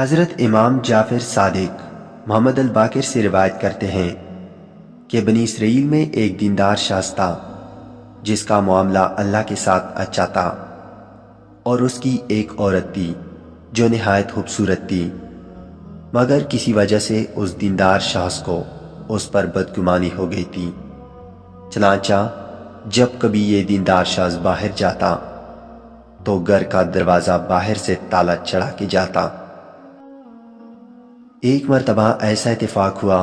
حضرت امام جعفر صادق محمد الباقر سے روایت کرتے ہیں کہ بنی اسرائیل میں ایک دیندار شخص تھا جس کا معاملہ اللہ کے ساتھ اچھا تھا، اور اس کی ایک عورت تھی جو نہایت خوبصورت تھی، مگر کسی وجہ سے اس دیندار شخص کو اس پر بدگمانی ہو گئی تھی۔ چنانچہ جب کبھی یہ دیندار شخص باہر جاتا تو گھر کا دروازہ باہر سے تالا چڑھا کے جاتا۔ ایک مرتبہ ایسا اتفاق ہوا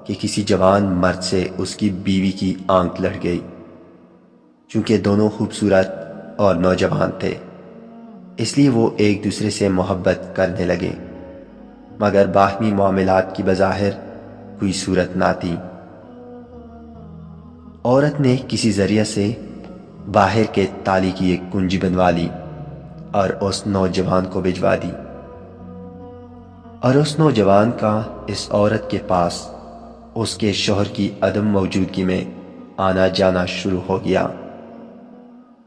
کہ کسی جوان مرد سے اس کی بیوی کی آنکھ لڑ گئی۔ چونکہ دونوں خوبصورت اور نوجوان تھے، اس لیے وہ ایک دوسرے سے محبت کرنے لگے، مگر باہمی معاملات کی بظاہر کوئی صورت نہ تھی۔ عورت نے کسی ذریعہ سے باہر کے تالے کی ایک کنجی بنوا لی اور اس نوجوان کو بھجوا دی، اور اس نوجوان کا اس عورت کے پاس اس کے شوہر کی عدم موجودگی میں آنا جانا شروع ہو گیا۔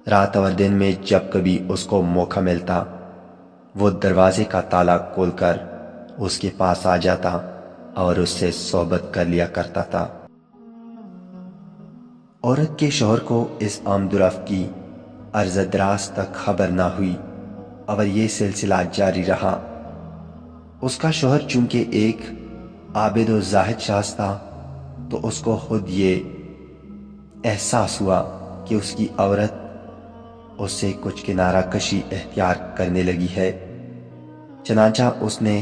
رات اور دن میں جب کبھی اس کو موقع ملتا وہ دروازے کا تالا کھول کر اس کے پاس آ جاتا اور اس سے صحبت کر لیا کرتا تھا۔ عورت کے شوہر کو اس آمد و رفت کی عرض دراز تک خبر نہ ہوئی اور یہ سلسلہ جاری رہا۔ اس کا شوہر چونکہ ایک عابد و زاہد شخص تھا تو اس کو خود یہ احساس ہوا کہ اس کی عورت اس سے کچھ کنارہ کشی اختیار کرنے لگی ہے۔ چنانچہ اس نے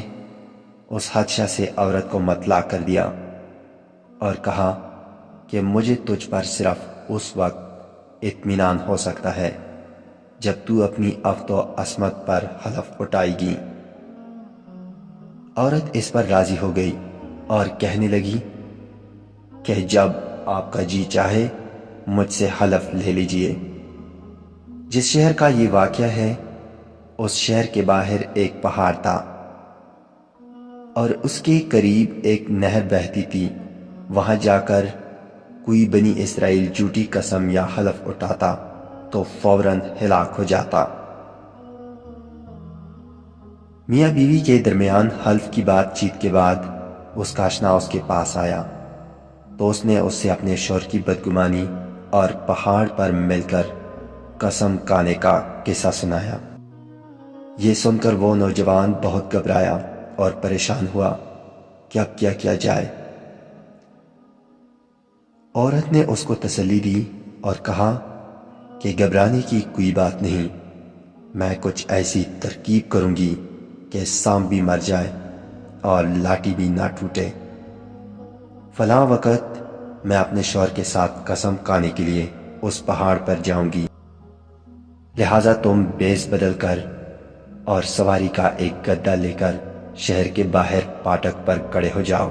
اس حادثہ سے عورت کو مطلع کر دیا اور کہا کہ مجھے تجھ پر صرف اس وقت اطمینان ہو سکتا ہے جب تو اپنی عفت و عصمت پر حلف اٹھائے گی۔ عورت اس پر راضی ہو گئی اور کہنے لگی کہ جب آپ کا جی چاہے مجھ سے حلف لے لیجئے۔ جس شہر کا یہ واقعہ ہے اس شہر کے باہر ایک پہاڑ تھا اور اس کے قریب ایک نہر بہتی تھی۔ وہاں جا کر کوئی بنی اسرائیل جھوٹی قسم یا حلف اٹھاتا تو فوراً ہلاک ہو جاتا۔ میاں بیوی کے درمیان حلف کی بات چیت کے بعد اس کا آشنا اس کے پاس آیا تو اس نے اس سے اپنے شوہر کی بدگمانی اور پہاڑ پر مل کر قسم کھانے کا قصہ سنایا۔ یہ سن کر وہ نوجوان بہت گھبرایا اور پریشان ہوا کہ اب کیا کیا جائے۔ عورت نے اس کو تسلی دی اور کہا کہ گھبرانے کی کوئی بات نہیں، میں کچھ ایسی ترکیب کروں گی کہ سانپ بھی مر جائے اور لاٹھی بھی نہ ٹوٹے۔ فلاں وقت میں اپنے شوہر کے ساتھ قسم کھانے کے لیے اس پہاڑ پر جاؤں گی، لہٰذا تم بیس بدل کر اور سواری کا ایک گدا لے کر شہر کے باہر پاٹک پر کھڑے ہو جاؤ،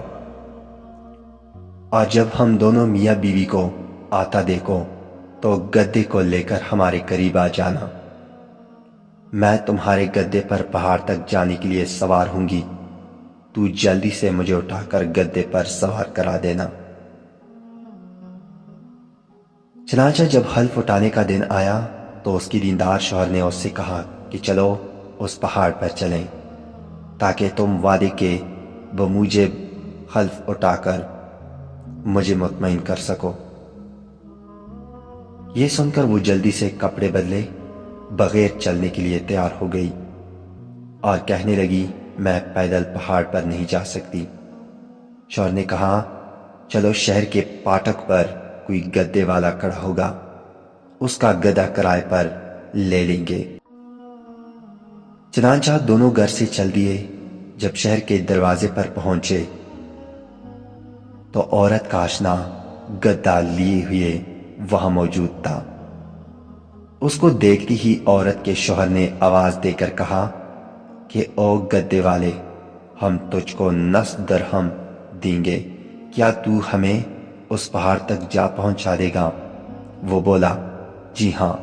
اور جب ہم دونوں میاں بیوی کو آتا دیکھو تو گدے کو لے کر ہمارے قریب آ جانا۔ میں تمہارے گدے پر پہاڑ تک جانے کے لیے سوار ہوں گی، تو جلدی سے مجھے اٹھا کر گدے پر سوار کرا دینا۔ چنانچہ جب حلف اٹھانے کا دن آیا تو اس کی دیندار شوہر نے اس سے کہا کہ چلو اس پہاڑ پر چلیں تاکہ تم وعدے کے بموجب حلف اٹھا کر مجھے مطمئن کر سکو۔ یہ سن کر وہ جلدی سے کپڑے بدلے بغیر چلنے کے لیے تیار ہو گئی اور کہنے لگی میں پیدل پہاڑ پر نہیں جا سکتی۔ شوہر نے کہا چلو شہر کے پاٹک پر کوئی گدے والا کھڑا ہوگا، اس کا گدا کرائے پر لے لیں گے۔ چنانچہ دونوں گھر سے چل دیے۔ جب شہر کے دروازے پر پہنچے تو عورت کا آشنا گدا لیے ہوئے وہاں موجود تھا۔ اس کو دیکھتی ہی عورت کے شوہر نے آواز دے کر کہا کہ او گدے والے، ہم تجھ کو 90 درہم دیں گے، کیا تو ہمیں اس پہاڑ تک جا پہنچا دے گا؟ وہ بولا جی ہاں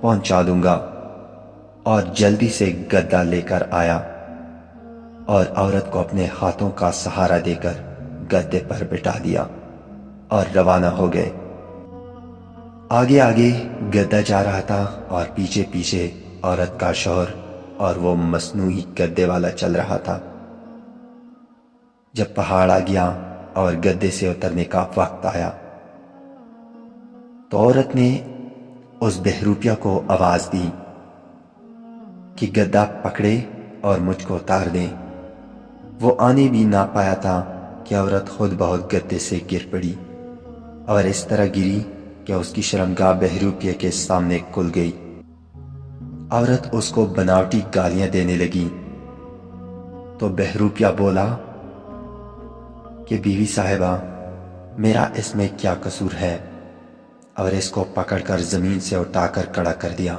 پہنچا دوں گا، اور جلدی سے گدا لے کر آیا اور عورت کو اپنے ہاتھوں کا سہارا دے کر گدے پر بٹھا دیا اور روانہ ہو گئے۔ آگے آگے گدا جا رہا تھا اور پیچھے پیچھے عورت کا شوہر اور وہ مصنوعی گدے والا چل رہا تھا۔ جب پہاڑ آ گیا اور گدے سے اترنے کا وقت آیا تو عورت نے اس بہروپیہ کو آواز دی کہ گدا پکڑے اور مجھ کو اتار دیں۔ وہ آنے بھی نہ پایا تھا کہ عورت خود بہت گدے سے گر پڑی اور اس طرح گری کہ اس کی شرمگاہ بہروپیہ کے سامنے کھل گئی۔ عورت اس کو بناوٹی گالیاں دینے لگی تو بہروپیہ بولا کہ بیوی صاحبہ، میرا اس میں کیا قصور ہے، اور اس کو پکڑ کر زمین سے اٹھا کر کھڑا کر دیا۔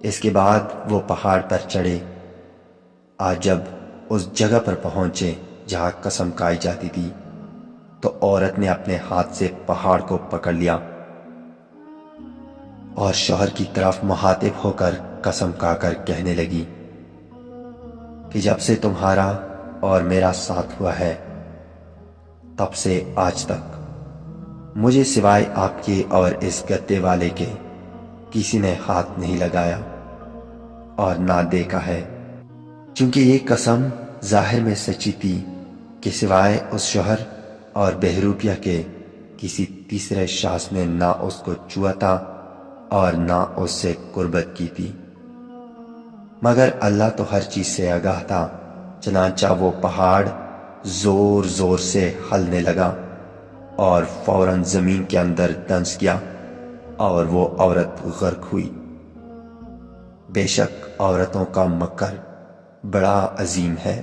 اس کے بعد وہ پہاڑ پر چڑھے۔ آج جب اس جگہ پر پہنچے جہاں قسم کھائی جاتی تھی تو عورت نے اپنے ہاتھ سے پہاڑ کو پکڑ لیا اور شوہر کی طرف مخاطب ہو کر قسم کھا کر کہنے لگی کہ جب سے تمہارا اور میرا ساتھ ہوا ہے تب سے آج تک مجھے سوائے آپ کے اور اس گدے والے کے کسی نے ہاتھ نہیں لگایا اور نہ دیکھا ہے، چونکہ یہ قسم ظاہر میں سچی تھی کہ سوائے اس شوہر اور بہروپیہ کے کسی تیسرے شخص نے نہ اس کو چھوا تھا اور نہ اس سے قربت کی تھی، مگر اللہ تو ہر چیز سے آگاہ تھا۔ چنانچہ وہ پہاڑ زور زور سے ہلنے لگا اور فوراً زمین کے اندر دنس گیا اور وہ عورت غرق ہوئی۔ بے شک عورتوں کا مکر بڑا عظیم ہے۔